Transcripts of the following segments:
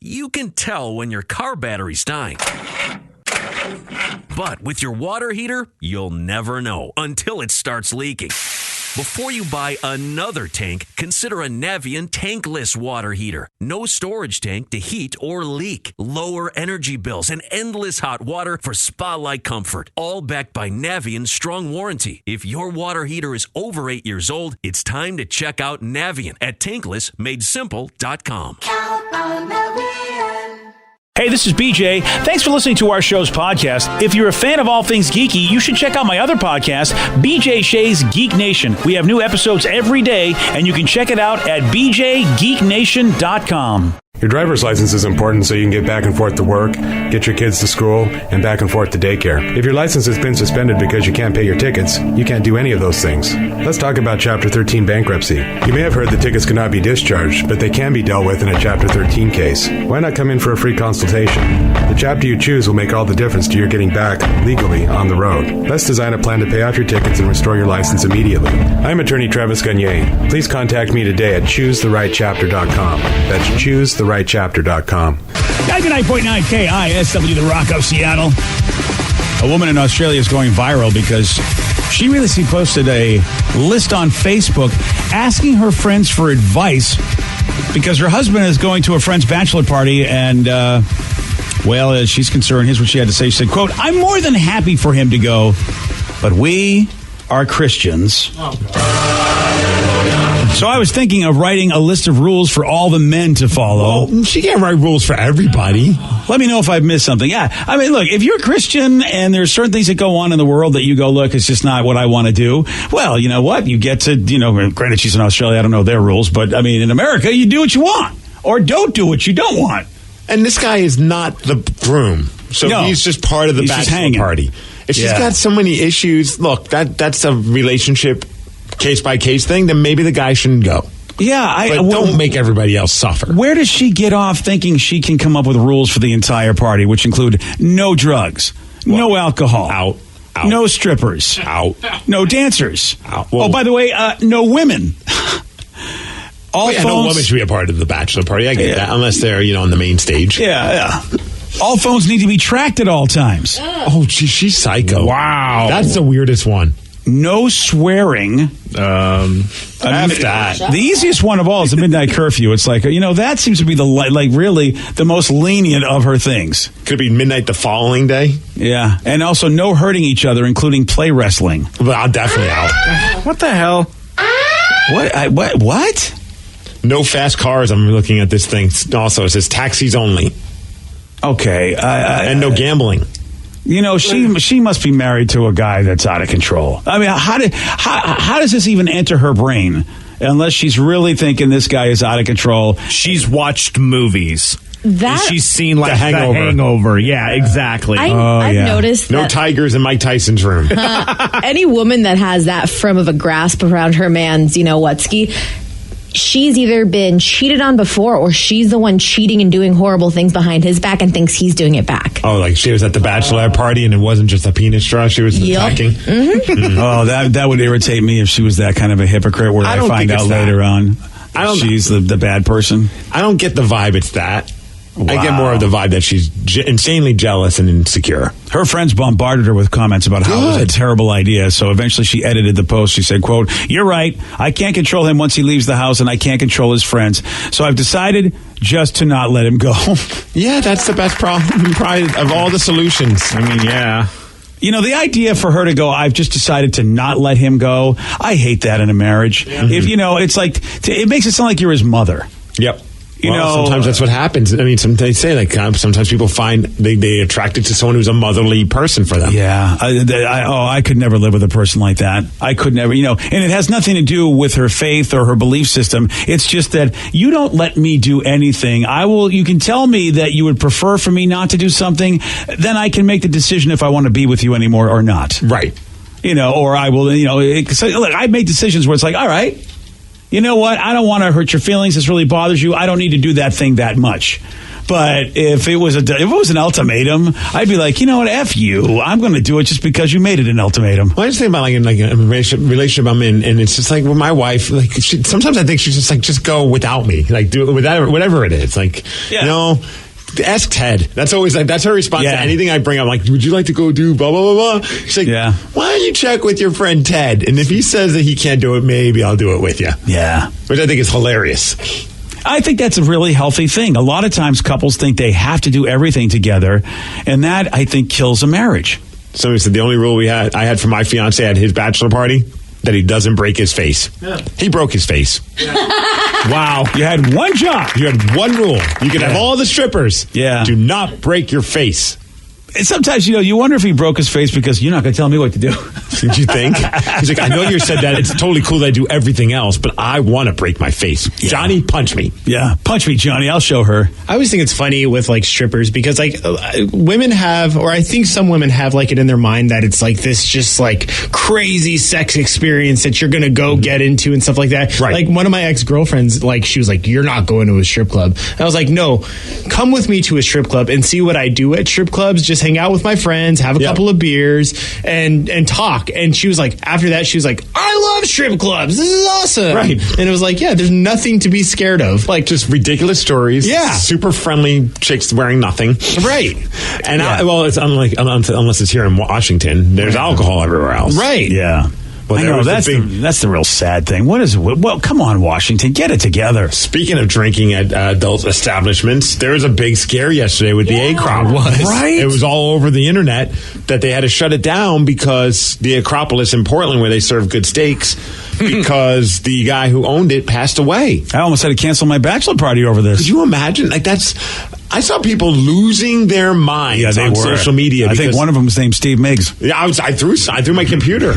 You can tell when your car battery's dying. But with your water heater, you'll never know until it starts leaking. Before you buy another tank, consider a Navien tankless water heater. No storage tank to heat or leak. Lower energy bills and endless hot water for spa-like comfort. All backed by Navien's strong warranty. If your water heater is over 8 years old, it's time to check out Navien at tanklessmadesimple.com. Count on Navien. Hey, this is BJ. Thanks for listening to our show's podcast. If you're a fan of all things geeky, you should check out my other podcast, BJ Shea's Geek Nation. We have new episodes every day, and you can check it out at bjgeeknation.com. Your driver's license is important so you can get back and forth to work, get your kids to school, and back and forth to daycare. If your license has been suspended because you can't pay your tickets, you can't do any of those things. Let's talk about Chapter 13 bankruptcy. You may have heard the tickets cannot be discharged, but they can be dealt with in a Chapter 13 case. Why not come in for a free consultation? The chapter you choose will make all the difference to your getting back legally on the road. Let's design a plan to pay off your tickets and restore your license immediately. I'm attorney Travis Gagne. Please contact me today at choosetherightchapter.com. That's choosetherightchapter.com. 99.9 KISW, the Rock of Seattle. A woman in Australia is going viral because she recently posted a list on Facebook asking her friends for advice because her husband is going to a friend's bachelor party and, well, as she's concerned, here's what she had to say. She said, quote, "I'm more than happy for him to go, but we are Christians." So I was thinking of writing a list of rules for all the men to follow. Well, she can't write rules for everybody. Let me know if I've missed something. Yeah. I mean, look, if you're a Christian and there's certain things that go on in the world that you go, look, it's just not what I want to do. Well, you know what? You get to, granted she's in Australia. I don't know their rules. But, I mean, in America, you do what you want or don't do what you don't want. And this guy is not the groom. So No. He's just part of the bachelor party. If she's got so many issues, look, that's a relationship case-by-case thing, then maybe the guy shouldn't go. Yeah. But don't make everybody else suffer. Where does she get off thinking she can come up with rules for the entire party, which include no drugs, no alcohol, out, no strippers, out, no dancers. Out. Oh, by the way, no women. All phones. No woman should be a part of the bachelor party. I get that, unless they're, on the main stage. Yeah. All phones need to be tracked at all times. Oh, she's psycho. Wow. That's the weirdest one. No swearing. That. The easiest one of all is the midnight curfew. It's like, that seems to be really the most lenient of her things. Could be midnight the following day. Yeah. And also no hurting each other, including play wrestling. Well, I'm definitely out. What the hell? What? No fast cars. I'm looking at this thing. Also, it says taxis only. Okay. And no gambling. She must be married to a guy that's out of control. I mean, how does this even enter her brain? Unless she's really thinking this guy is out of control. She's watched movies. She's seen like The Hangover. The Hangover. Yeah, exactly. I've noticed no that tigers in Mike Tyson's room. any woman that has that firm of a grasp around her man's, whatski, she's either been cheated on before or she's the one cheating and doing horrible things behind his back and thinks he's doing it back. Oh, like she was at the bachelorette party and it wasn't just a penis straw she was attacking? Mm-hmm. Oh, that would irritate me if she was that kind of a hypocrite where I find out later on she's the bad person. I don't get the vibe it's that. Wow. I get more of the vibe that she's insanely jealous and insecure. Her friends bombarded her with comments about how it was a terrible idea. So eventually she edited the post. She said, quote, "You're right. I can't control him once he leaves the house and I can't control his friends. So I've decided just to not let him go." Yeah, that's the best problem probably of all the solutions. I mean, yeah. The idea for her to go, "I've just decided to not let him go." I hate that in a marriage. Yeah. If, it's like, it makes it sound like you're his mother. Yep. Sometimes that's what happens. I mean, they say sometimes people find they're attracted to someone who's a motherly person for them. Yeah. I could never live with a person like that. I could never, and it has nothing to do with her faith or her belief system. It's just that you don't let me do anything. You can tell me that you would prefer for me not to do something, then I can make the decision if I want to be with you anymore or not. Right. Or I will, look, I've made decisions where it's like, all right, you know what? I don't want to hurt your feelings. This really bothers you. I don't need to do that thing that much. But if it was an ultimatum, I'd be like, you know what, F you. I'm going to do it just because you made it an ultimatum. Well, I just think about like a relationship I'm in, and it's just like with my wife. Like sometimes I think she's just like, just go without me, like do it whatever it is. Like ask Ted. That's always like that's her response to anything I bring up. Like, would you like to go do blah blah blah blah? She's like, why don't you check with your friend Ted? And if he says that he can't do it, maybe I'll do it with you. Yeah, which I think is hilarious. I think that's a really healthy thing. A lot of times couples think they have to do everything together, and that, I think, kills a marriage. Somebody said the only rule I had for my fiance at his bachelor party, that he doesn't break his face. Yeah. He broke his face. Yeah. Wow. You had one job. You had one rule. You could have all the strippers. Yeah. Do not break your face. And sometimes, you wonder if he broke his face because you're not going to tell me what to do. Did you think? He's like, I know you said that. It's totally cool that I do everything else, but I want to break my face. Yeah. Johnny, punch me. Yeah, punch me, Johnny. I'll show her. I always think it's funny with, like, strippers because, like, women have, or I think some women have, like, it in their mind that it's, like, this just, like, crazy sex experience that you're going to go get into and stuff like that. Right. Like, one of my ex-girlfriends, like, she was like, you're not going to a strip club. And I was like, no, come with me to a strip club and see what I do at strip clubs. Just hang out with my friends, have a couple of beers, and talk. And she was like, after that, she was like, I love strip clubs. This is awesome. Right. And it was like, there's nothing to be scared of. Like, just ridiculous stories. Yeah. Super friendly chicks wearing nothing. Right. And well, it's unless it's here in Washington, there's alcohol everywhere else. Right. Yeah. Well, I know, that's the real sad thing. What is it? Well, come on, Washington, get it together. Speaking of drinking at adult establishments, there was a big scare yesterday with the A-Crop. Right? It was all over the internet that they had to shut it down because the Acropolis in Portland, where they serve good steaks, because the guy who owned it passed away. I almost had to cancel my bachelor party over this. Could you imagine? Like, I saw people losing their minds on social media. I think one of them was named Steve Miggs. Yeah, I threw my computer.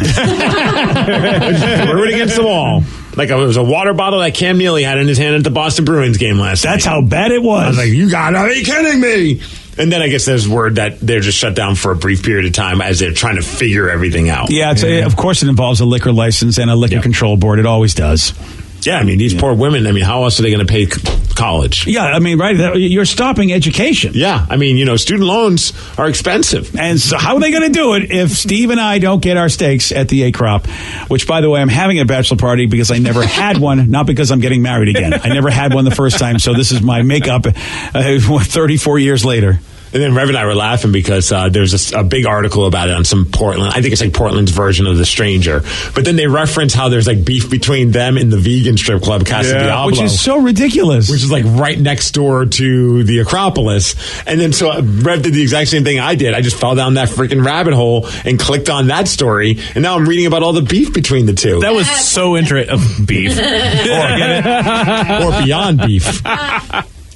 Threw it against the wall. Like it was a water bottle that Cam Neely had in his hand at the Boston Bruins game last night. That's how bad it was. I was like, you gotta be kidding me. And then I guess there's word that they're just shut down for a brief period of time as they're trying to figure everything out. Yeah, of course it involves a liquor license and a liquor control board. It always does. Yeah, I mean, these poor women, how else are they going to pay college? Yeah, I mean, right, you're stopping education. Yeah, I mean, student loans are expensive. And so how are they going to do it if Steve and I don't get our steaks at the A-Crop? Which, by the way, I'm having a bachelor party because I never had one, not because I'm getting married again. I never had one the first time, so this is my makeup 34 years later. And then Rev and I were laughing because there's a big article about it on some Portland. I think it's like Portland's version of The Stranger. But then they reference how there's like beef between them and the vegan strip club, Casa Diablo. Which is so ridiculous. Which is like right next door to the Acropolis. And then so Rev did the exact same thing I did. I just fell down that freaking rabbit hole and clicked on that story. And now I'm reading about all the beef between the two. That was so interesting. Beef. Or beyond beef.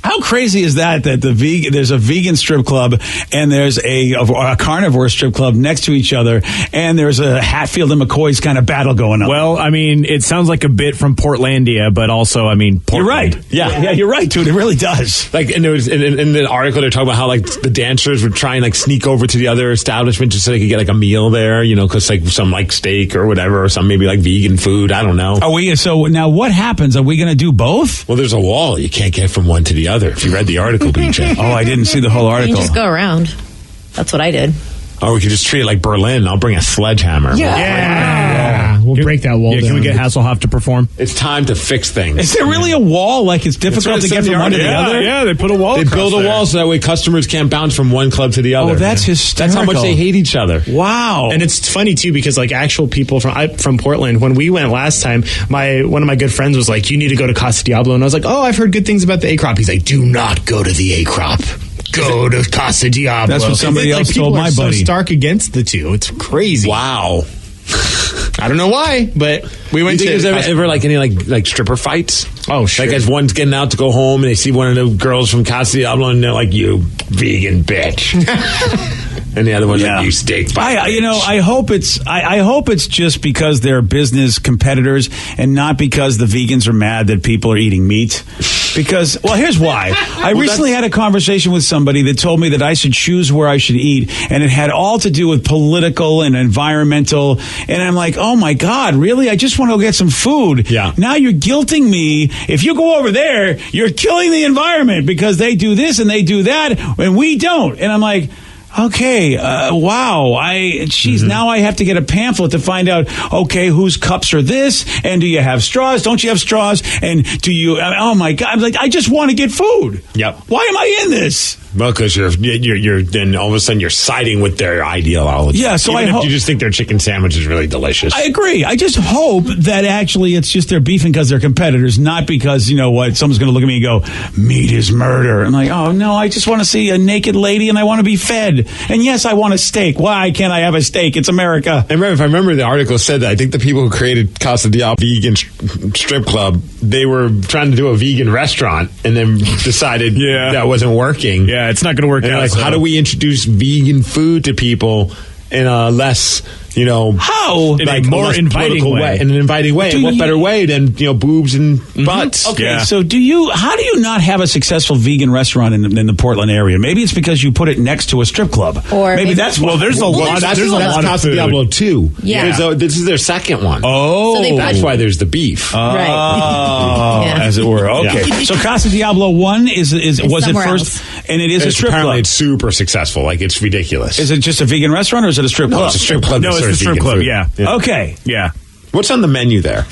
How crazy is that there's a vegan strip club and there's a carnivore strip club next to each other, and there's a Hatfield and McCoy's kind of battle going on? Well, I mean, it sounds like a bit from Portlandia, but also, I mean, Portland. You're right. Yeah, you're right, dude. It really does. Like, and there was in the article they're talking about how like the dancers would try and like sneak over to the other establishment just so they could get like a meal there, because like some like steak or whatever, or some maybe like vegan food. I don't know. So now what happens? Are we going to do both? Well, there's a wall. You can't get from one to the other. If you read the article, BJ. Oh, I didn't see the whole article. You can just go around. That's what I did. Oh, we could just treat it like Berlin. I'll bring a sledgehammer. Yeah. We'll break that wall down. Can we get Hasselhoff to perform? It's time to fix things. Is there really a wall? Like it's difficult to get from one to the other? Yeah, they put a wall. They build a wall so that way customers can't bounce from one club to the other. Oh, that's hysterical. That's how much they hate each other. Wow. And it's funny too because like actual people from Portland, when we went last time, one of my good friends was like, "You need to go to Casa Diablo," and I was like, "Oh, I've heard good things about the A-Crop." He's like, "Do not go to the A-Crop. Go to Casa Diablo." That's what somebody else told my buddy. People are so stark against the two. It's crazy. Wow. I don't know why, but we went to. Is there ever like any like stripper fights? Oh, sure. Like as one's getting out to go home and they see one of the girls from Casa Diablo and they're like, "You vegan bitch," and the other one's like, "You steak." I hope it's just because they're business competitors and not because the vegans are mad that people are eating meat. Because, well, here's why. I recently had a conversation with somebody that told me that I should choose where I should eat, and it had all to do with political and environmental. And I'm like, oh my God, really? I just want to go get some food. Yeah. Now you're guilting me. If you go over there, you're killing the environment because they do this and they do that, and we don't. And I'm like, okay, wow. Now I have to get a pamphlet to find out, okay, whose cups are this? And do you have straws? Don't you have straws? And do you, oh my God. I'm like, I just want to get food. Yep. Why am I in this? Well, because you're then all of a sudden you're siding with their ideology. Yeah, so Even if you just think their chicken sandwich is really delicious. I agree. I just hope that actually it's just they're beefing because they're competitors, not because, you know what, someone's going to look at me and go, meat is murder. I'm like, oh no, I just want to see a naked lady and I want to be fed. And yes, I want a steak. Why can't I have a steak? It's America. And if I remember, the article said that I think the people who created Casa Diablo vegan strip club, they were trying to do a vegan restaurant and then decided that wasn't working. Yeah, it's not going to work out. Like, how do we introduce vegan food to people in a less, how? In a more inviting way. In an inviting way. And what better way than, boobs and butts? Okay, so how do you not have a successful vegan restaurant in the Portland area? Maybe it's because you put it next to a strip club. Or maybe that's well, there's a lot. That's of Casa Diablo 2. Yeah. This is their second one. Oh. So that's why there's the beef. Right. Oh, Yeah. as it were. Okay. Yeah. So Casa Diablo 1 was it somewhere first? else. And it is a strip Apparently club. it's super successful. Like, it's ridiculous. Is it just a vegan restaurant or is it a strip club? No, it's a strip club. No, it's the strip club. Yeah. Okay. Yeah. What's on the menu there?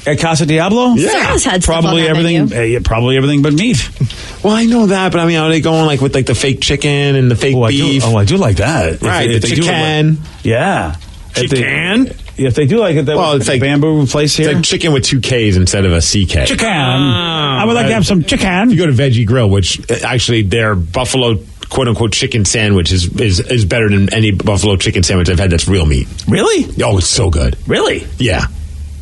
At Casa Diablo? Sarah's had stuff Probably on that everything. menu. Probably everything but meat. Well, I know that, but I mean, are they going like with like the fake chicken and the fake beef? I do like that. Right, If the they do it chicken. yeah. Chicken? If they do like it, Well, it's like bamboo place here. It's like chicken with 2 Ks instead of a CK. Chicken. I would like to have some chicken. You go to Veggie Grill, which actually their buffalo quote unquote chicken sandwich is better than any buffalo chicken sandwich I've had that's real meat. Really? Oh, it's so good. Really? Yeah.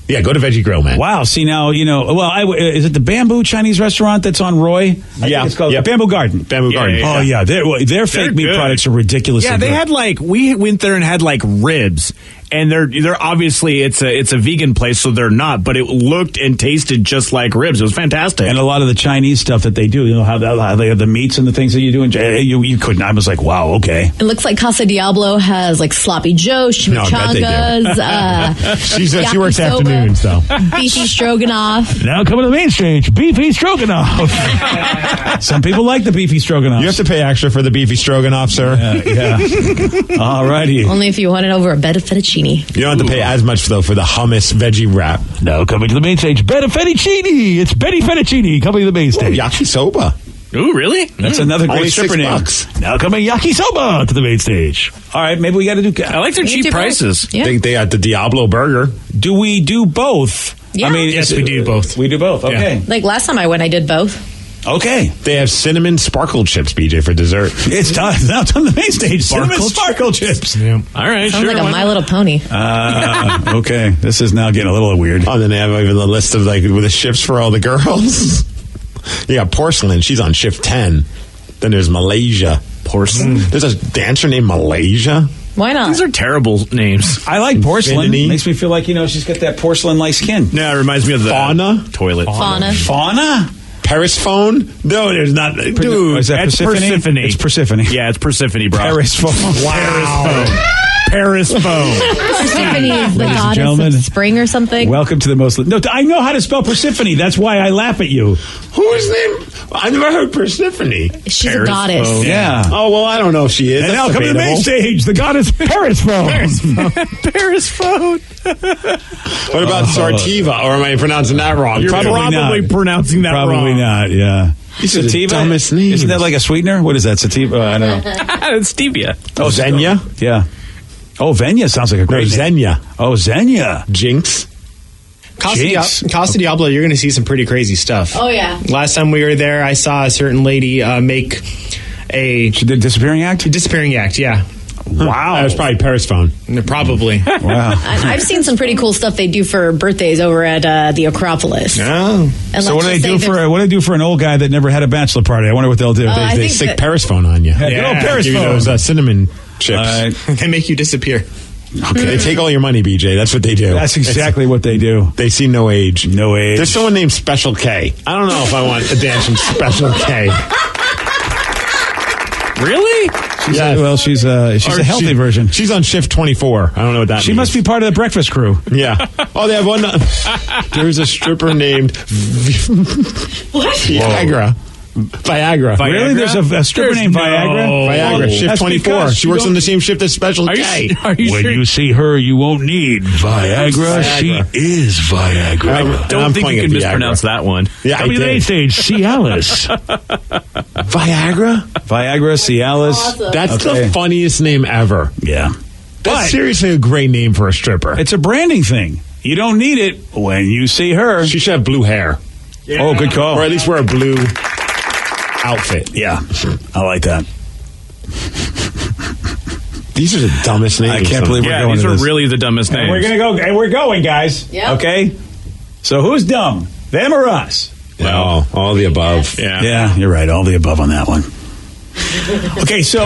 Yeah, go to Veggie Grill, man. Wow. See, now, is it the Bamboo Chinese restaurant that's on Roy? I think it's called Bamboo Garden. Bamboo Garden. Oh, yeah. Their fake meat good. products are ridiculous. Yeah, they had we went there and had ribs. And they're obviously it's a vegan place, so they're not. But it looked and tasted just like ribs. It was fantastic. And a lot of the Chinese stuff that they do, how they have the meats and the things that you do, and you couldn't. I was like, wow, okay. It looks like Casa Diablo has sloppy joe, chimichangas. She works yakisoba, afternoons, though. Beefy stroganoff. Now coming to the main stage, beefy stroganoff. Some people like the beefy stroganoff. You have to pay extra for the beefy stroganoff, sir. Yeah. All righty. Only if you want it over a bed of fettuccine. You don't have to pay as much, though, for the hummus veggie wrap. Now coming to the main stage, Betty Fettuccine. It's Betty Fettuccine coming to the main stage. Yakisoba. Ooh, really? That's another great Only stripper name. $6. Now coming yakisoba to the main stage. All right, maybe we got to do. I like their cheap prices. Yeah. They got the Diablo burger. Do we do both? Yeah. I mean, Yes, we do both. We do both. Okay. Last time I went, I did both. Okay. They have cinnamon sparkle chips, BJ, for dessert. It's time. Now it's on the main stage. Cinnamon sparkle chips. Yeah. All right, Sounds sure. like a My Little Pony. Okay. This is now getting a little weird. Oh, then they have even the list of with the shifts for all the girls. You got Porcelain. She's on shift 10. Then there's Malaysia. Porcelain? There's a dancer named Malaysia. Why not? These are terrible names. I like porcelain. Infinity. Makes me feel like, she's got that porcelain-like skin. No, it reminds me of the Fauna? toilet. Fauna? Paris phone? No, there's not. Dude, Is that that's Persephone? Persephone. It's Persephone. Yeah, it's Persephone, bro. Paris phone. Paris phone. Persephone is the Ladies and goddess gentlemen, of spring or something. Welcome to the most... No, I know how to spell Persephone. That's why I laugh at you. Whose name? I never heard Persephone. She's Paris a goddess. phone. Yeah. Oh, well, I don't know if she is. And That's now coming to the main debatable. stage, the goddess Paris phone. Paris phone. What about Sartiva? Or am I pronouncing that wrong? You're Probably probably not. pronouncing that Probably wrong. not, yeah. These are the Sativa? dumbest names. Isn't that like a sweetener? What is that? Sativa? I don't know. It's stevia. Oh, Xenia? Yeah. Oh, Venya sounds like a No, great name. Xenia. Oh, Xenia. Jinx. Jinx. Casa Diablo, you're going to see some pretty crazy stuff. Oh, yeah. Last time we were there, I saw a certain lady make a She did Disappearing Act? disappearing act. Yeah, Wow. That was probably Paris phone. probably. Wow. I've seen some pretty cool stuff they do for birthdays over at the Acropolis. Oh, And So let's what do just they say do there's- what do they do for an old guy that never had a bachelor party? I wonder what they'll do. I They think stick that- Paris phone on you. Good old Paris Give you phone. those cinnamon chips. All right. they make you disappear. Okay. They take all your money, BJ. That's what they do. That's exactly what they do. They see no age. No age. There's someone named Special K. I don't know if I want a dance from Special K. Really? She's a healthy version. She's on shift 24. I don't know what that means. She must be part of the breakfast crew. Yeah. Oh, they have one. There's a stripper named Viagra. Viagra. Really? There's a stripper named Viagra? Viagra, shift 24. She works on the same shift as Special K. When you see her, you won't need Viagra. She is Viagra. I don't think you can mispronounce that one. Yeah, I did. WH Cialis. Viagra? Viagra, Cialis. That's the funniest name ever. Yeah. That's seriously a great name for a stripper. It's a branding thing. You don't need it when you see her. She should have blue hair. Yeah. Oh, good call. Or at least wear a blue outfit. Yeah, I like that. These are the dumbest names. I can't believe we're going these to are this. really the dumbest names. And we're gonna go. And we're going, guys. Yep. Okay. So who's dumb? Them or us? Well, all the above. Yeah, you're right. All the above on that one. Okay, so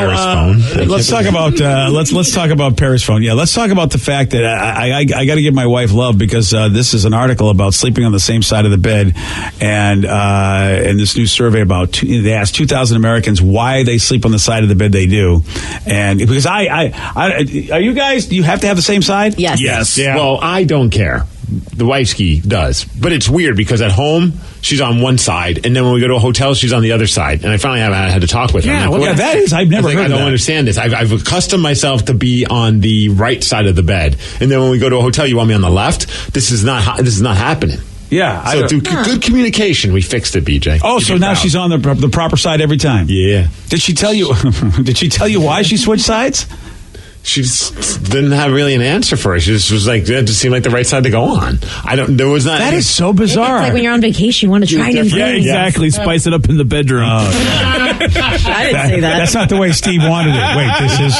let's talk about let's talk about Paris phone. Yeah, let's talk about the fact that I got to give my wife love because this is an article about sleeping on the same side of the bed, and this new survey about they asked 2,000 Americans why they sleep on the side of the bed they do, and because are you guys? Do you have to have the same side? Yes. Yeah. Well, I don't care. The wifeski does, but it's weird because at home she's on one side, and then when we go to a hotel, she's on the other side. And I finally had to talk with her. Yeah, that is. I've never heard of that. I don't understand this. I've accustomed myself to be on the right side of the bed, and then when we go to a hotel, you want me on the left. This is not happening. Yeah. So through good communication, we fixed it, BJ. Oh, so now she's on the proper side every time. Yeah. Did she tell you? Did she tell you why she switched sides? She just didn't have really an answer for it. She just was like, it just seemed like the right side to go on. There was not. That is so bizarre. It's like when you're on vacation, you want to try new things. Yeah, exactly. Spice it up in the bedroom. I didn't say that. That's not the way Steve wanted it. Wait,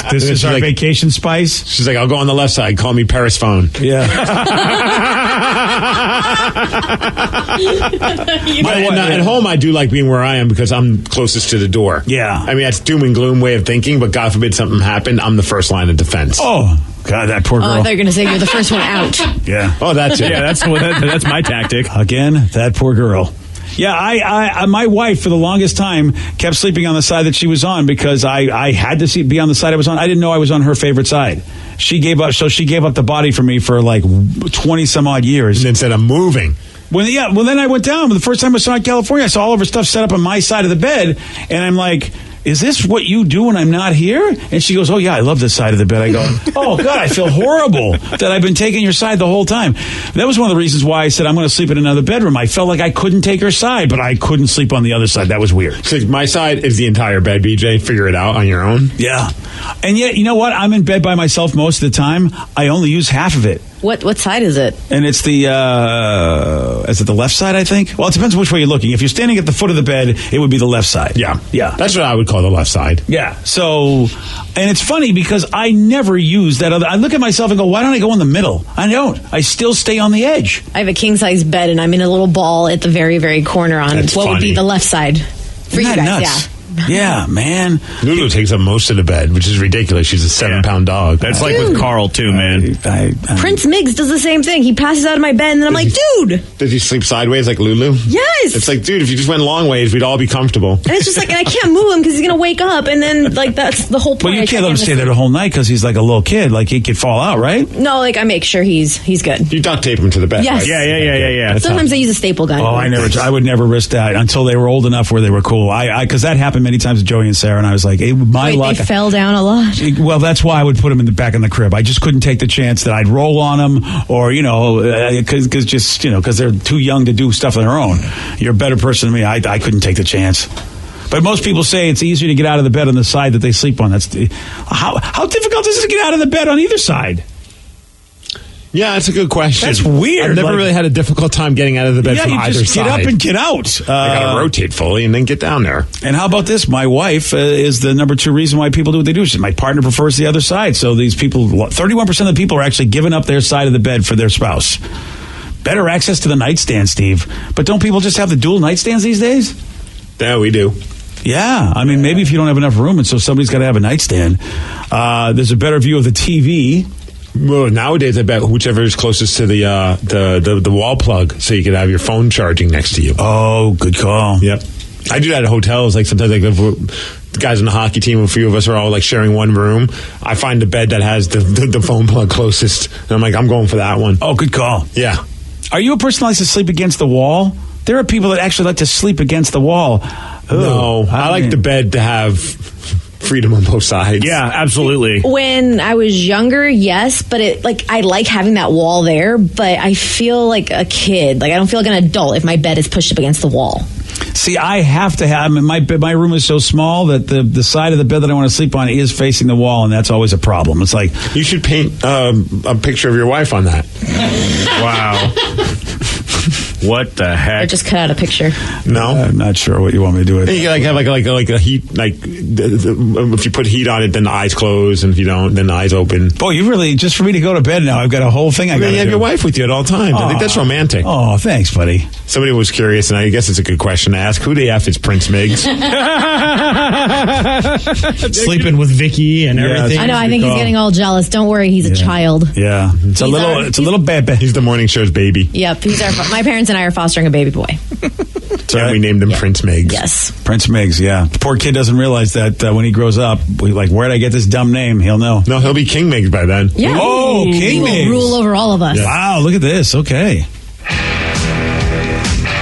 this is our vacation spice? She's like, I'll go on the left side. Call me Paris phone. Yeah. At home, I do like being where I am because I'm closest to the door. Yeah. I mean, that's doom and gloom way of thinking, but God forbid something happened, I'm the first line of defense. Oh, God, that poor girl. Oh, they're going to say you're the first one out. Yeah. Oh, that's it. Yeah, that's my tactic. Again, that poor girl. Yeah, I my wife for the longest time kept sleeping on the side that she was on because I had to be on the side I was on. I didn't know I was on her favorite side. She gave up the body for me for like 20 some odd years. And instead of moving. Well, then I went down. The first time I saw in California, I saw all of her stuff set up on my side of the bed, and I'm like, is this what you do when I'm not here? And she goes, oh, yeah, I love this side of the bed. I go, oh, God, I feel horrible that I've been taking your side the whole time. That was one of the reasons why I said I'm going to sleep in another bedroom. I felt like I couldn't take her side, but I couldn't sleep on the other side. That was weird. So my side is the entire bed, BJ. Figure it out on your own. Yeah. And yet, you know what? I'm in bed by myself most of the time. I only use half of it. What side is it? And it's is it the left side, I think? Well, it depends which way you're looking. If you're standing at the foot of the bed, it would be the left side. Yeah. Yeah. That's what I would call the left side. Yeah. So, and it's funny because I never use that other. I look at myself and go, why don't I go in the middle? I don't. I still stay on the edge. I have a king-size bed, and I'm in a little ball at the very, very corner on That's what would funny. be the left side. For Isn't you that guys, nuts? yeah. Yeah, man. Lulu takes up most of the bed, which is ridiculous. She's a 7-pound dog. That's like with Carl, too, man. Prince Miggs does the same thing. He passes out of my bed, and then I'm like, dude. Does he sleep sideways like Lulu? Yes. It's like, dude, if you just went long ways, we'd all be comfortable. And it's just like, and I can't move him because he's going to wake up, and then, like, that's the whole point. But you can't let him stay there the whole night because he's like a little kid. Like, he could fall out, right? No, like, I make sure he's good. You duct tape him to the bed. Yes. Right? Yeah. Sometimes I use a staple gun. Oh, I would never risk that until they were old enough where they were cool. Because that happened many times with Joey and Sarah, and I was like, hey, my luck. They fell down a lot. Well, that's why I would put them back in the crib. I just couldn't take the chance that I'd roll on them, or because they're too young to do stuff on their own. You're a better person than me. I couldn't take the chance. But most people say it's easier to get out of the bed on the side that they sleep on. How difficult is it to get out of the bed on either side? Yeah, that's a good question. That's weird. I've never really had a difficult time getting out of the bed from either just side. get up and get out. I got to rotate fully and then get down there. And how about this? My wife is the number 2 reason why people do what they do. My partner prefers the other side. So these people, 31% of the people are actually giving up their side of the bed for their spouse. Better access to the nightstand, Steve. But don't people just have the dual nightstands these days? Yeah, we do. Yeah. I mean, maybe if you don't have enough room and so somebody's got to have a nightstand. There's a better view of the TV. Well, nowadays, I bet whichever is closest to the wall plug, so you can have your phone charging next to you. Oh, good call. Yep. I do that at hotels. Like sometimes, like if the guys on the hockey team, a few of us are all like sharing one room. I find the bed that has the phone plug closest, and I'm like, I'm going for that one. Oh, good call. Yeah. Are you a person that likes to sleep against the wall? There are people that actually like to sleep against the wall. No, I like the bed to have freedom on both sides. Yeah, absolutely. When I was younger, yes, but I like having that wall there, but I feel like a kid. Like I don't feel like an adult if my bed is pushed up against the wall. See, I have to have my room is so small that the side of the bed that I want to sleep on is facing the wall, and that's always a problem. It's like you should paint a picture of your wife on that. Wow. What the heck? Or just cut out a picture. No, I'm not sure what you want me to do with it. You can have like a heat, like if you put heat on it, then the eyes close, and if you don't, then the eyes open. Boy, you really just for me to go to bed now. I've got a whole thing. I got to have your wife with you at all times. I think that's romantic. Oh, thanks, buddy. Somebody was curious, and I guess it's a good question to ask. Who they asked is Prince Miggs. Sleeping with Vicky and everything. I know. I think he's getting all jealous. Don't worry, he's a child. Yeah, it's a little baby. He's the morning show's baby. Yep, my parents and I are fostering a baby boy. And we named him Prince Miggs. Yes, Prince Miggs. Yeah, the poor kid doesn't realize that when he grows up, where'd I get this dumb name? He'll know. No, he'll be King Miggs by then. Yeah. Oh, King he Miggs. will rule over all of us. Yeah. Wow, look at this. Okay.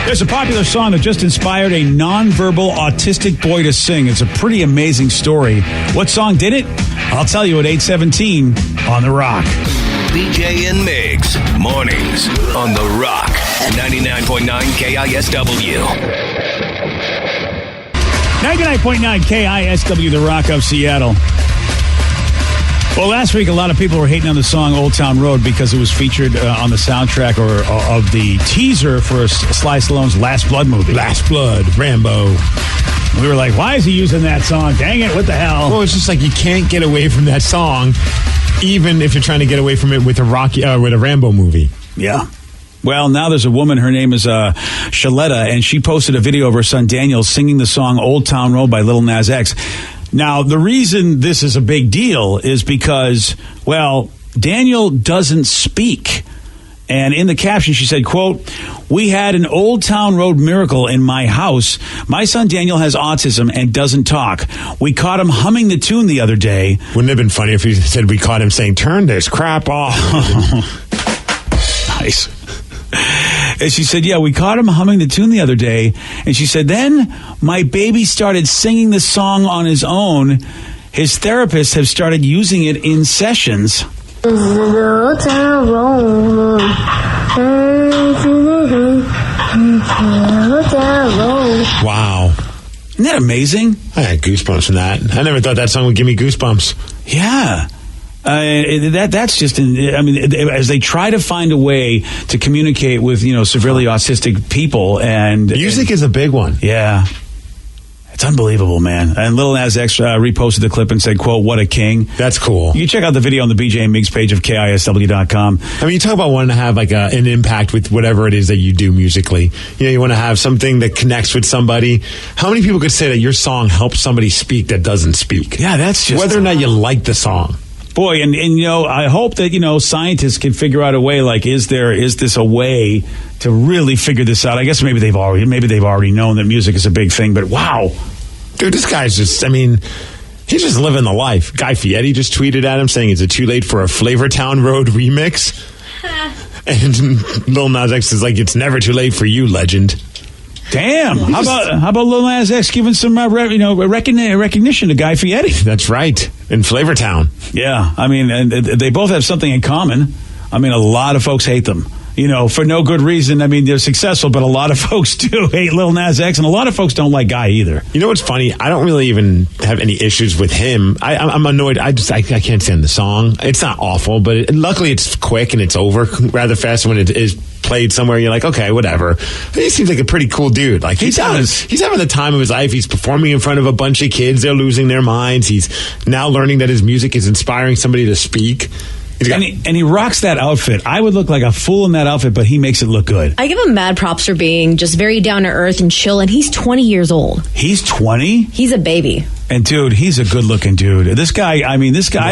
There's a popular song that just inspired a nonverbal autistic boy to sing. It's a pretty amazing story. What song did it? I'll tell you at 8:17 on The Rock. BJ and Migs, mornings on The Rock, 99.9 KISW. 99.9 KISW, The Rock of Seattle. Well, last week, a lot of people were hating on the song Old Town Road because it was featured on the soundtrack or of the teaser for Sly Stallone's Last Blood movie. Last Blood, Rambo. We were like, why is he using that song? Dang it, what the hell? Well, it's just like you can't get away from that song, even if you're trying to get away from it with a Rambo movie. Yeah. Well, now there's a woman, her name is Shaletta, and she posted a video of her son Daniel singing the song Old Town Road by Lil Nas X. Now, the reason this is a big deal is because, well, Daniel doesn't speak. And in the caption, she said, quote, "We had an Old Town Road miracle in my house. My son Daniel has autism and doesn't talk. We caught him humming the tune the other day." Wouldn't it have been funny if you said we caught him saying, "Turn this crap off"? Nice. And she said, yeah, we caught him humming the tune the other day. And she said, then my baby started singing the song on his own. His therapists have started using it in sessions. Wow. Isn't that amazing? I had goosebumps from that. I never thought that song would give me goosebumps. Yeah. That's just, as they try to find a way to communicate with, severely autistic people. And music is a big one. Yeah. It's unbelievable, man. And Lil Nas X reposted the clip and said, quote, "What a king." That's cool. You can check out the video on the BJ and Migs page of KISW.com. I mean, you talk about wanting to have like an impact with whatever it is that you do musically. You want to have something that connects with somebody. How many people could say that your song helps somebody speak that doesn't speak? Yeah, that's just... Whether or not you like the song. Boy, and I hope that, scientists can figure out a way, like, is this a way to really figure this out? I guess maybe they've already known that music is a big thing, but wow. Dude, this guy's just, he's just living the life. Guy Fieri just tweeted at him saying, "Is it too late for a Flavortown Road remix?" And Lil Nas X is like, "It's never too late for you, legend." Damn! How about Lil Nas X giving some recognition to Guy Fieri? That's right, in Flavortown. Yeah, and they both have something in common. A lot of folks hate them. For no good reason. They're successful, but a lot of folks do hate Lil Nas X, and a lot of folks don't like Guy either. You know what's funny? I don't really even have any issues with him. I'm annoyed. I can't stand the song. It's not awful, but luckily it's quick and it's over rather fast when it is played somewhere. You're like, okay, whatever. He seems like a pretty cool dude. Like he's having the time of his life. He's performing in front of a bunch of kids. They're losing their minds. He's now learning that his music is inspiring somebody to speak. And he rocks that outfit. I would look like a fool in that outfit, but he makes it look good. I give him mad props for being just very down to earth and chill, and he's 20 years old. He's 20? He's a baby. And dude, he's a good-looking dude. This guy, I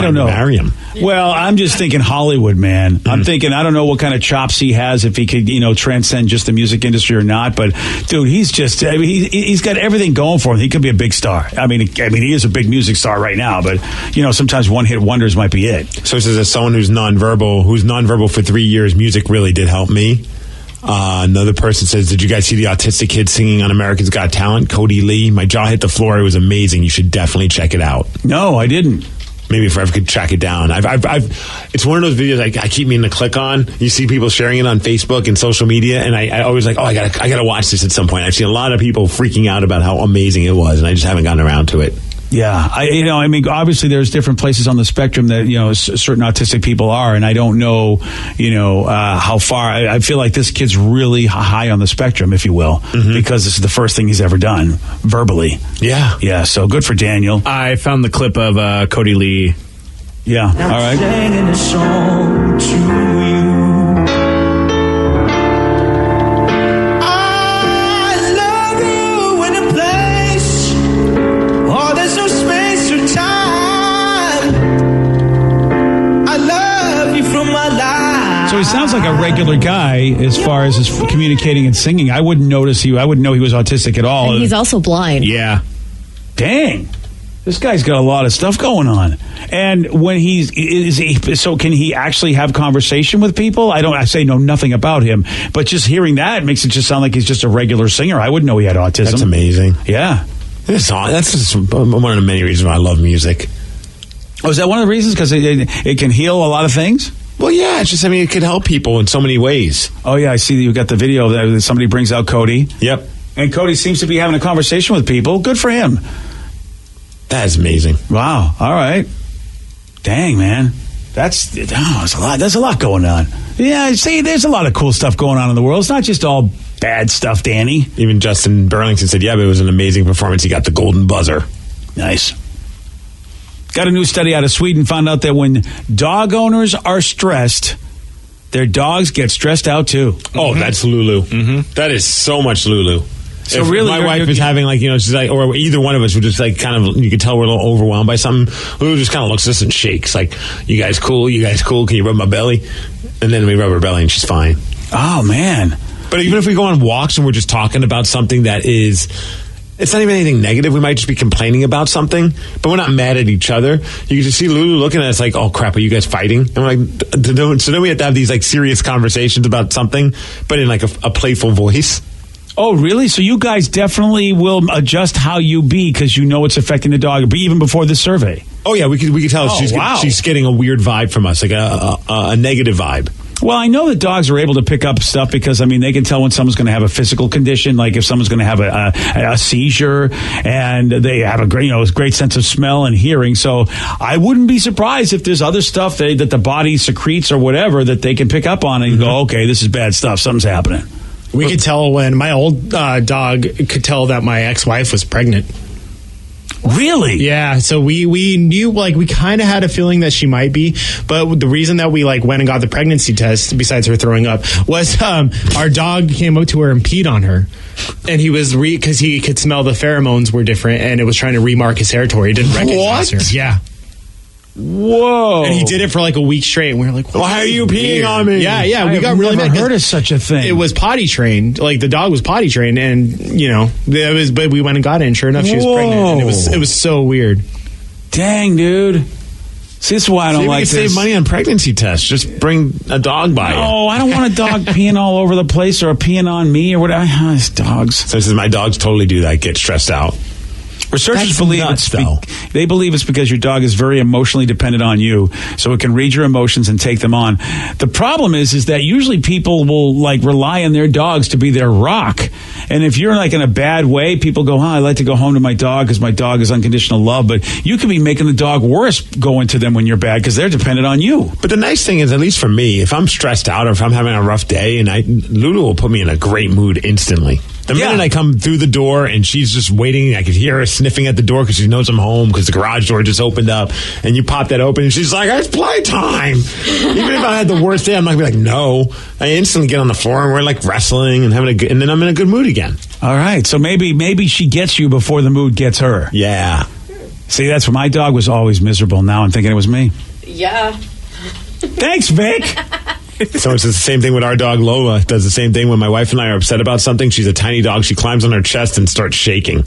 don't know. Marry him. Well, I'm just thinking Hollywood, man. I'm thinking, I don't know what kind of chops he has, if he could, transcend just the music industry or not. But dude, he's just, he's got everything going for him. He could be a big star. I mean, he is a big music star right now. But sometimes one-hit wonders might be it. So this is as someone who's nonverbal for 3 years. Music really did help me. Another person says, did you guys see the autistic kid singing on America's Got Talent? Cody Lee. My jaw hit the floor. It was amazing. You should definitely check it out. No, I didn't. Maybe if I ever could track it down. It's one of those videos I keep meaning to click on. You see people sharing it on Facebook and social media, and I always I gotta watch this at some point. I've seen a lot of people freaking out about how amazing it was, and I just haven't gotten around to it. Yeah, obviously there's different places on the spectrum that certain autistic people are, and I don't know, how far. I feel like this kid's really high on the spectrum, if you will, because this is the first thing he's ever done verbally. Yeah. So good for Daniel. I found the clip of Cody Lee. Yeah. All right. Singing a song to you. So he sounds like a regular guy as far as his communicating and singing. I wouldn't know he was autistic at all. And he's also blind. Yeah. Dang. This guy's got a lot of stuff going on. And when so can he actually have conversation with people? I say know nothing about him, but just hearing that makes it just sound like he's just a regular singer. I wouldn't know he had autism. That's amazing. Yeah. That's just one of the many reasons why I love music. Oh, is that one of the reasons? Because it can heal a lot of things? Well, yeah, it's just, it could help people in so many ways. Oh, yeah, I see that you got the video that somebody brings out Cody. Yep. And Cody seems to be having a conversation with people. Good for him. That's amazing. Wow. All right. Dang, man. There's a lot. There's a lot going on. Yeah, see, there's a lot of cool stuff going on in the world. It's not just all bad stuff, Danny. Even Justin Burlington said, yeah, but it was an amazing performance. He got the golden buzzer. Nice. Got a new study out of Sweden, found out that when dog owners are stressed, their dogs get stressed out too. Oh, that's Lulu. Mm-hmm. That is so much Lulu. So if really, my wife is having she's like, or either one of us would just kind of, you could tell we're a little overwhelmed by something. Lulu just kind of looks at us and shakes like, you guys cool? Can you rub my belly? And then we rub her belly and she's fine. Oh, man. But even if we go on walks and we're just talking about something that is... It's not even anything negative. We might just be complaining about something, but we're not mad at each other. You can just see Lulu looking at us like, oh, crap, are you guys fighting? And we're like, so then we have to have these serious conversations about something, but in a playful voice. Oh, really? So you guys definitely will adjust how you be because you know it's affecting the dog, even before the survey. Oh, yeah, we could tell she's getting a weird vibe from us, like a negative vibe. Well, I know that dogs are able to pick up stuff because, they can tell when someone's going to have a physical condition, like if someone's going to have a seizure, and they have a great sense of smell and hearing. So I wouldn't be surprised if there's other stuff that the body secretes or whatever that they can pick up on and go, okay, this is bad stuff. Something's happening. We could tell when my old dog could tell that my ex-wife was pregnant. Really? Yeah, so we knew, we kind of had a feeling that she might be, but the reason that we went and got the pregnancy test, besides her throwing up, was our dog came up to her and peed on her, and he was because he could smell the pheromones were different, and it was trying to remark his territory. He didn't recognize her. Yeah. Whoa! And he did it for a week straight, and we were like, "Why are you peeing on me?" Yeah, we got really mad. Heard of such a thing? It was potty trained. The dog was potty trained, and it was. But we went and got it, and sure enough, she was pregnant. And it was so weird. Dang, dude. See, this is why I don't like this. Save money on pregnancy tests. Just bring a dog by. No, I don't want a dog peeing all over the place or peeing on me or whatever. It's dogs. So this is my dogs totally do that. Get stressed out. Researchers believe they believe it's because your dog is very emotionally dependent on you, so it can read your emotions and take them on. The problem is that usually people will rely on their dogs to be their rock, and if you're in a bad way, people go, I like to go home to my dog because my dog is unconditional love. But you could be making the dog worse going to them when you're bad because they're dependent on you. But the nice thing is, at least for me, if I'm stressed out or if I'm having a rough day, Lulu will put me in a great mood instantly. The minute I come through the door and she's just waiting, I could hear her sniffing at the door because she knows I'm home because the garage door just opened up, and you pop that open and she's like, it's playtime. Even if I had the worst day, I'm not going to be like, no. I instantly get on the floor and we're wrestling and and then I'm in a good mood again. All right. So maybe she gets you before the mood gets her. Yeah. See, that's when my dog was always miserable. Now I'm thinking it was me. Yeah. Thanks, Vic. So it's the same thing with our dog Lola. Does the same thing when my wife and I are upset about something. She's a tiny dog. She climbs on her chest and starts shaking.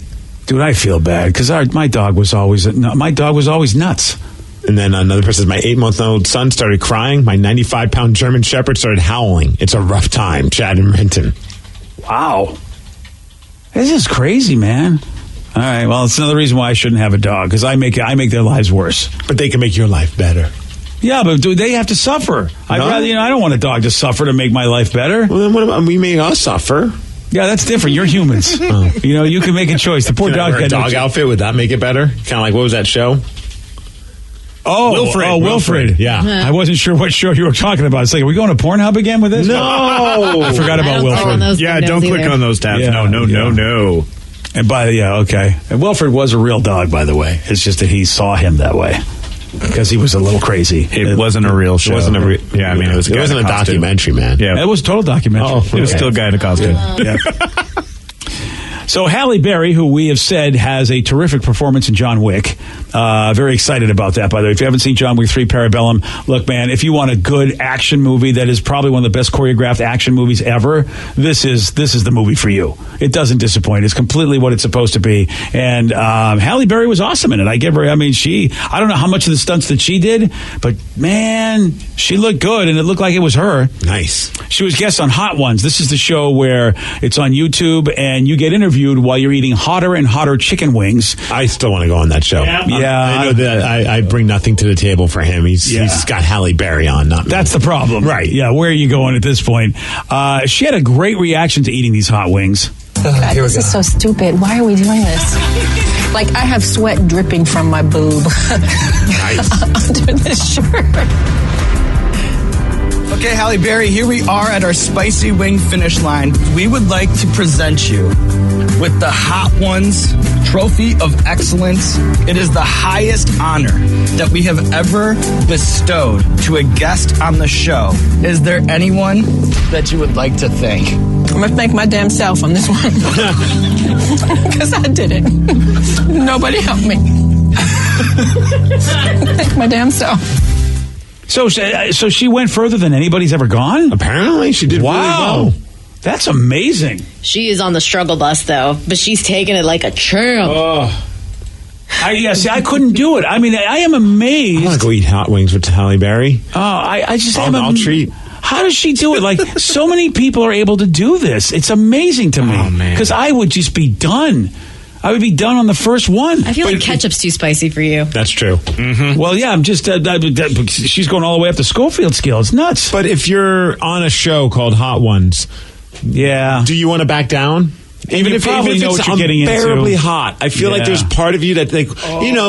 Dude, I feel bad because my dog was always nuts. And then another person, my 8-month-old son started crying. My 95-pound German Shepherd started howling. It's a rough time, Chad and Renton. Wow. This is crazy, man. All right, well, it's another reason why I shouldn't have a dog, because I make their lives worse. But they can make your life better. Yeah, but do they have to suffer? I'd rather, I don't want a dog to suffer to make my life better. Well, then what about we make us suffer? Yeah, that's different. You're humans. You can make a choice. The poor dog wear a dog outfit. Would that make it better? Kind of like, what was that show? Oh, Wilfred. Yeah. I wasn't sure what show you were talking about. It's like, are we going to Pornhub again with this? No. I forgot about Wilfred. Yeah, don't click on those tabs. Yeah, No. And okay. And Wilfred was a real dog, by the way. It's just that he saw him that way because he was a little crazy. It wasn't a real show. It wasn't a yeah, I mean, it wasn't a documentary, man. Yeah. It was a total documentary. Oh, it was still a guy in a costume. Yeah. So Halle Berry, who we have said has a terrific performance in John Wick, very excited about that, by the way. If you haven't seen John Wick 3 Parabellum, look, man, if you want a good action movie that is probably one of the best choreographed action movies ever, this is the movie for you. It doesn't disappoint. It's completely what it's supposed to be. And Halle Berry was awesome in it. I don't know how much of the stunts that she did, but man, she looked good, and it looked like it was her. Nice. She was guest on Hot Ones. This is the show where it's on YouTube, and you get interviewed while you're eating hotter and hotter chicken wings. I still want to go on that show. Yeah. I know that I bring nothing to the table for him. He's got Halle Berry on, not me. That's the problem. Right. Yeah, where are you going at this point? She had a great reaction to eating these hot wings. God, this is so stupid. Why are we doing this? Like, I have sweat dripping from my boob under this shirt. Okay, Halle Berry, here we are at our spicy wing finish line. We would like to present you with the Hot Ones Trophy of Excellence. It is the highest honor that we have ever bestowed to a guest on the show. Is there anyone that you would like to thank? I'm going to thank my damn self on this one. Because I did it. Nobody helped me. Thank my damn self. So she went further than anybody's ever gone? Apparently, she did really well. That's amazing. She is on the struggle bus, though, but she's taking it like a champ. I couldn't do it. I mean, I am amazed. I want to go eat hot wings with Halle Berry. I'll treat. How does she do it? Like, so many people are able to do this. It's amazing to me. Oh, man. Because I would just be done. I would be done on the first one. I feel like ketchup's too spicy for you. That's true. Mm-hmm. Well, yeah, I'm just... she's going all the way up to Schofield scale. It's nuts. But if you're on a show called Hot Ones, do you want to back down? Even if it's unbearably hot, I feel like there's part of you that,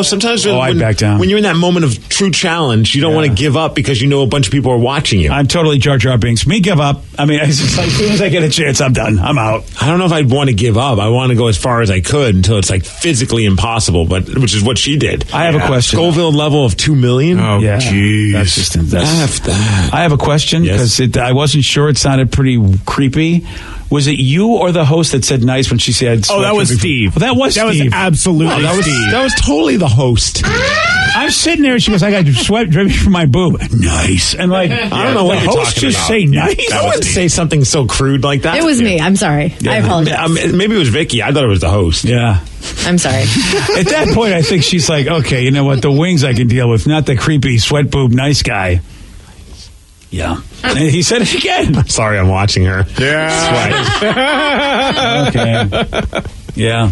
sometimes I'd back down. When you're in that moment of true challenge, you don't want to give up because you know a bunch of people are watching you. I'm totally Jar Jar Binks. Me give up. I mean, as soon as I get a chance, I'm done. I'm out. I don't know if I'd want to give up. I want to go as far as I could until it's like physically impossible, which is what she did. I have a question. Scoville level of 2 million? Oh, jeez. That's just... that. I have a question because I wasn't sure. It sounded pretty creepy. Was it you or the host that said nice when she said... Oh, that was Steve. Well, that was Steve. Absolutely Steve. That was totally the host. I'm sitting there and she goes, I got sweat dripping from my boob. Nice. And I don't know what you're host talking just about. say nice. I wouldn't say something so crude like that. It was me. I'm sorry. I apologize. Maybe it was Vicky. I thought it was the host. Yeah. I'm sorry. At that point, I think she's like, okay, you know what? The wings I can deal with, not the creepy sweat boob nice guy. Yeah. And he said it again. I'm sorry, I'm watching her. Yeah. Okay. Yeah.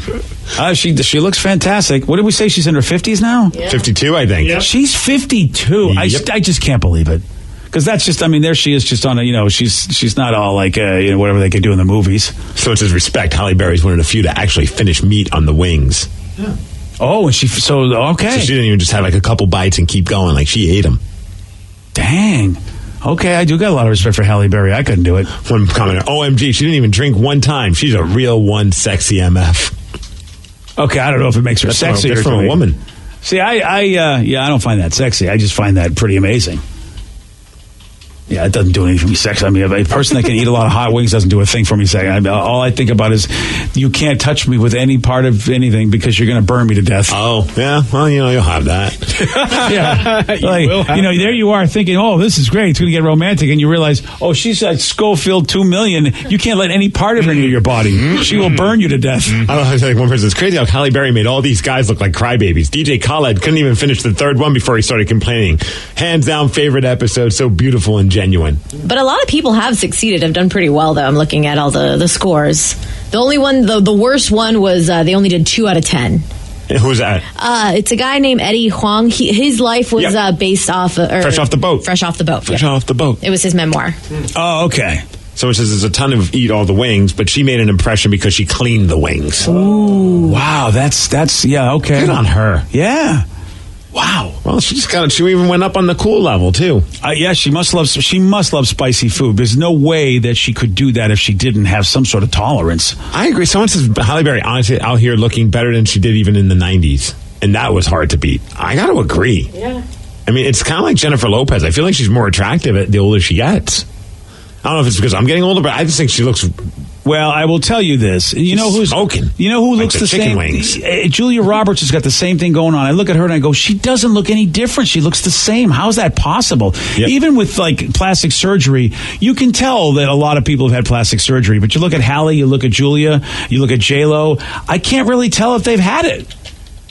She looks fantastic. What did we say? She's in her 50s now? Yeah. 52, I think. Yep. She's 52. Yep. I just can't believe it. Because that's just, there she is just on a, she's not all like, whatever they could do in the movies. So it's his respect. Halle Berry's one of the few to actually finish meat on the wings. Yeah. Oh, and okay. So she didn't even just have like a couple bites and keep going. Like she ate them. Dang. Okay, I do got a lot of respect for Halle Berry. I couldn't do it. One commenter, OMG, she didn't even drink one time. She's a real one sexy MF. Okay, I don't know if it makes her sexy. That's from a woman. See, I don't find that sexy. I just find that pretty amazing. Yeah, it doesn't do anything for me sexually. I mean, a person that can eat a lot of hot wings doesn't do a thing for me sexually. All I think about is you can't touch me with any part of anything because you're going to burn me to death. Oh, yeah. Well, you'll have that. Yeah. There you are thinking, oh, this is great. It's going to get romantic. And you realize, oh, she's at Schofield 2 million. You can't let any part of her near your body. She will burn you to death. I don't know. I think one person, it's crazy how Halle Berry made all these guys look like crybabies. DJ Khaled couldn't even finish the third one before he started complaining. Hands down favorite episode. So beautiful and genuine. But a lot of people have succeeded, have done pretty well, though. I'm looking at all the scores. The only one, the worst one was they only did 2 out of 10. Who's that? It's a guy named Eddie Huang. His life was based off... Fresh Off the Boat. Fresh Off the Boat. Fresh Off the Boat. It was his memoir. Oh, okay. So it says there's a ton of eat all the wings, but she made an impression because she cleaned the wings. Ooh. Wow, that's yeah, okay. Good on her. Yeah. Wow. Well, she even went up on the cool level too. Yeah, she must love spicy food. There's no way that she could do that if she didn't have some sort of tolerance. I agree. Someone says Halle Berry honestly out here looking better than she did even in the 90s, and that was hard to beat. I got to agree. Yeah. I mean, it's kind of like Jennifer Lopez. I feel like she's more attractive the older she gets. I don't know if it's because I'm getting older, but I just think she looks. Well, I will tell you this. You know who's smoking? You know who like looks the chicken same? Wings. Julia Roberts has got the same thing going on. I look at her and I go, she doesn't look any different. She looks the same. How is that possible? Yep. Even with like plastic surgery, you can tell that a lot of people have had plastic surgery. But you look at Halle, you look at Julia, you look at J-Lo. I can't really tell if they've had it.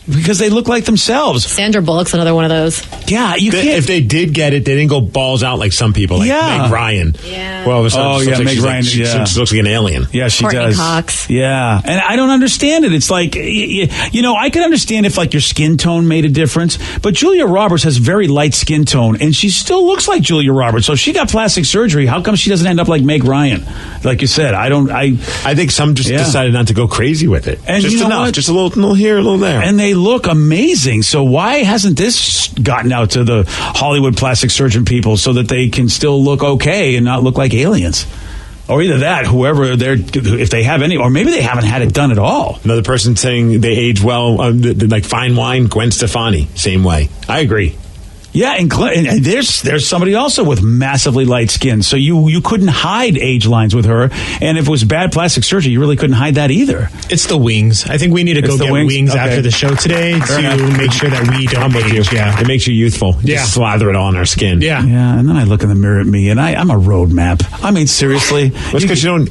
Because they look like themselves. Sandra Bullock's another one of those. Yeah, you can't. If they did get it, they didn't go balls out like some people, like Meg Ryan. Yeah. Well, Meg Ryan. She looks like an alien. Yeah, she Courtney does. Cox. Yeah, and I don't understand it. It's like, I can understand if like your skin tone made a difference, but Julia Roberts has very light skin tone, and she still looks like Julia Roberts. So if she got plastic surgery, how come she doesn't end up like Meg Ryan? Like you said, I think some just decided not to go crazy with it. And just enough. Just a little here, a little there. And they look amazing. So why hasn't this gotten out to the Hollywood plastic surgeon people so that they can still look okay and not look like aliens? Or either that, if they have any, or maybe they haven't had it done at all. Another person saying they age well, like fine wine, Gwen Stefani, same way. I agree. Yeah, and there's somebody also with massively light skin. So you couldn't hide age lines with her. And if it was bad plastic surgery, you really couldn't hide that either. It's the wings. I think we need to go get wings after the show today to make sure that we don't age. Yeah. It makes you youthful. Just slather it all on our skin. Yeah. Yeah, and then I look in the mirror at me, and I'm a roadmap. I mean, seriously. That's because you don't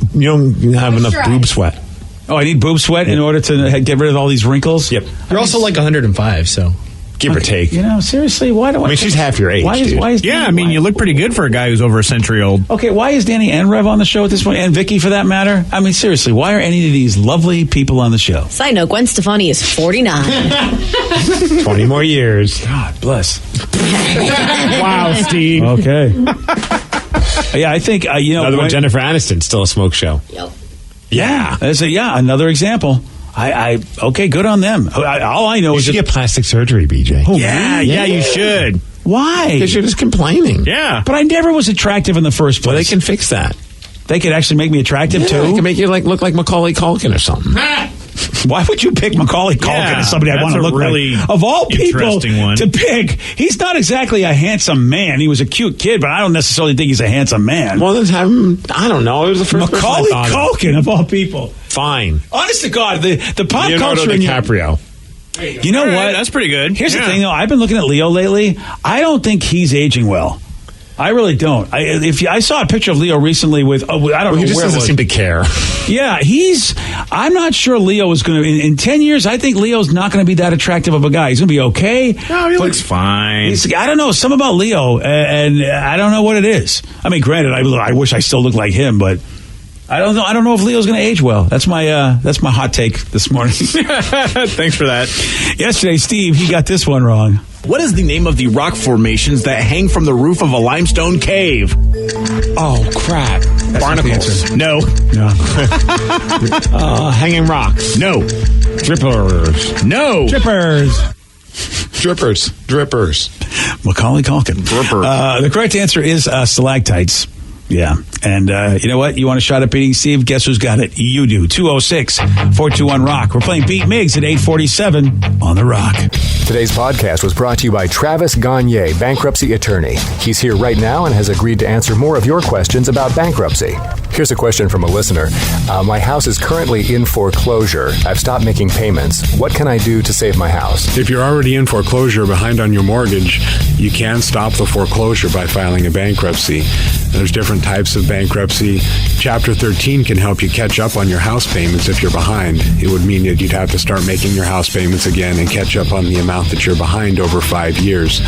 have enough boob sweat. Oh, I need boob sweat in order to get rid of all these wrinkles? Yep. You're also like 105, so... Give or take. Seriously, why do I... I mean, she's half your age, dude. You look pretty good for a guy who's over a century old. Okay, why is Danny and Rev on the show at this point? And Vicky, for that matter? I mean, seriously, why are any of these lovely people on the show? Side note, Gwen Stefani is 49. 20 more years. God bless. Wow, Steve. Okay. Yeah, I think, Another one, Jennifer Aniston, still a smoke show. Yep. Yeah. Another example. Okay, good on them. All I know is you should get plastic surgery, BJ. Oh, yeah, you should. Why? Because you're just complaining. Yeah. But I never was attractive in the first place. Well, they can fix that. They could actually make me attractive, too? They can make you look like Macaulay Culkin or something. Why would you pick Macaulay Culkin as somebody I want to look really like? Of all people to pick, he's not exactly a handsome man. He was a cute kid, but I don't necessarily think he's a handsome man. Well, let's have him. I don't know. It was the first Macaulay Culkin, of all people. Fine. Honest to God, the pop Leonardo culture. DiCaprio. You know what? That's pretty good. Here's the thing, though. I've been looking at Leo lately. I don't think he's aging well. I really don't. I saw a picture of Leo recently with, I don't know. He just doesn't seem to care. Yeah, I'm not sure Leo is going to, in 10 years, I think Leo's not going to be that attractive of a guy. He's going to be okay. No, he looks fine. I don't know, something about Leo, and I don't know what it is. I mean, granted, I wish I still looked like him, but I don't know. I don't know if Leo's going to age well. That's my hot take this morning. Thanks for that. Yesterday, Steve, he got this one wrong. What is the name of the rock formations that hang from the roof of a limestone cave? Oh, crap. Barnacles. No. Hanging rocks. No. Drippers. No. Drippers. Macaulay Culkin. The correct answer is stalactites. Yeah. And you know what? You want a shot at beating Steve? Guess who's got it? You do. 206-421-ROCK. We're playing Beat Miggs at 8:47 on The Rock. Today's podcast was brought to you by Travis Gagne, bankruptcy attorney. He's here right now and has agreed to answer more of your questions about bankruptcy. Here's a question from a listener. My house is currently in foreclosure. I've stopped making payments. What can I do to save my house? If you're already in foreclosure behind on your mortgage, you can stop the foreclosure by filing a bankruptcy. There's different types of bankruptcy. Chapter 13 can help you catch up on your house payments if you're behind. It would mean that you'd have to start making your house payments again and catch up on the amount that you're behind over 5 years.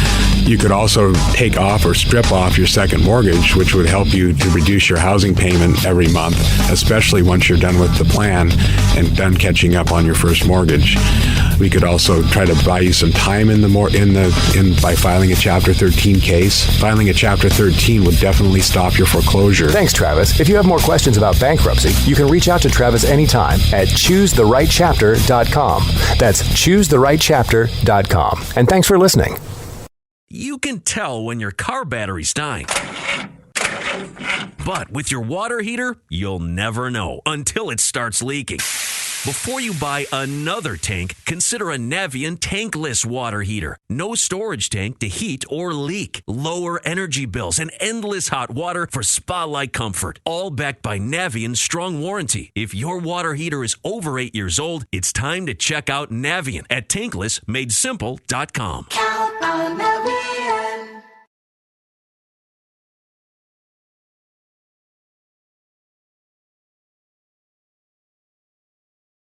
You could also take off or strip off your second mortgage, which would help you to reduce your housing payment every month, especially once you're done with the plan and done catching up on your first mortgage. We could also try to buy you some time by filing a Chapter 13 case. Filing a Chapter 13 would definitely stop your foreclosure. Thanks, Travis. If you have more questions about bankruptcy, you can reach out to Travis anytime at choosetherightchapter.com. That's choosetherightchapter.com. And thanks for listening. You can tell when your car battery's dying. But with your water heater, you'll never know until it starts leaking. Before you buy another tank, consider a Navien tankless water heater. No storage tank to heat or leak. Lower energy bills and endless hot water for spa-like comfort. All backed by Navien's strong warranty. If your water heater is over 8 years old, it's time to check out Navien at tanklessmadesimple.com. Count on Navien.